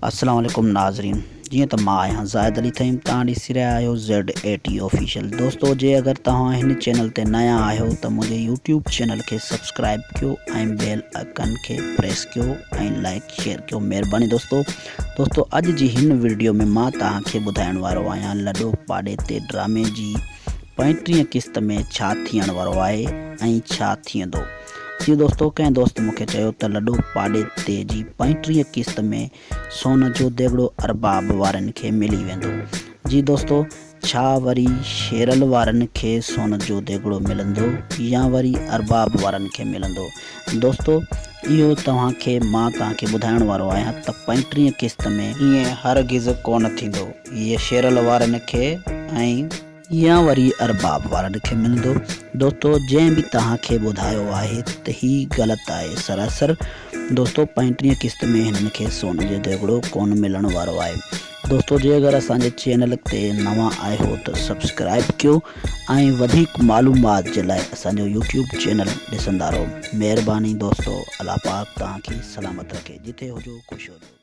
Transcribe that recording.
अस्सलाम वालेकुम नाज़रीन, जी तो मां आहियां ज़ाहिद अली थईम तव्हां ॾिसी रहिया आहियो Z80 ऑफिशियल। दोस्तों जे अगर तव्हां हिन चैनल ते नया आहियो त मुंहिंजे यूट्यूब चैनल खे सब्सक्राइब कयो ऐं बेल आइकन खे प्रेस कयो ऐं लाइक शेयर कयो, महिरबानी दोस्तों अॼु जी हिन वीडियो में मां तव्हांखे ॿुधाइण वारो आहियां लॾो पाड़े ते ड्रामे जी 35 क़िस्त में छा थियण वारो आहे ऐं छा थींदो। जी दोस्तों कंहिं दोस्त मूंखे चयो त लॾो पाड़े ते जी 35 क़िस्त में सोन जो देगड़ो अरबाब वारनि खे मिली वेंदो। जी दोस्तों छा वरी शेरल वारनि खे सोन जो देगड़ो मिलंदो या वरी अरबाब वारनि खे मिलंदो। दोस्तों इहो मां तव्हांखे ॿुधाइण वारो आहियां त 35 क़िस्त में ईअं हरगिज़ कोन थींदो। इहे शेरल वारनि खे ऐं या वरी अरबाब वारनि खे मिलंदो। दोस्तों जंहिं बि तव्हांखे ॿुधायो आहे त ही ग़लति आहे सरासर। दोस्तों 35 क़िस्त में हिननि खे सोन जो देगड़ो कोन मिलण वारो आहे। दोस्तों जे अगर असांजे चैनल ते नवां आहियो त सब्सक्राइब कयो ऐं वधीक मालूमात जे लाइ असांजो यूट्यूब चैनल ॾिसंदा रहो, महिरबानी दोस्तों। अल्लाह पाक तव्हांखे सलामत रखे, जिथे हुजो ख़ुशि हुजो।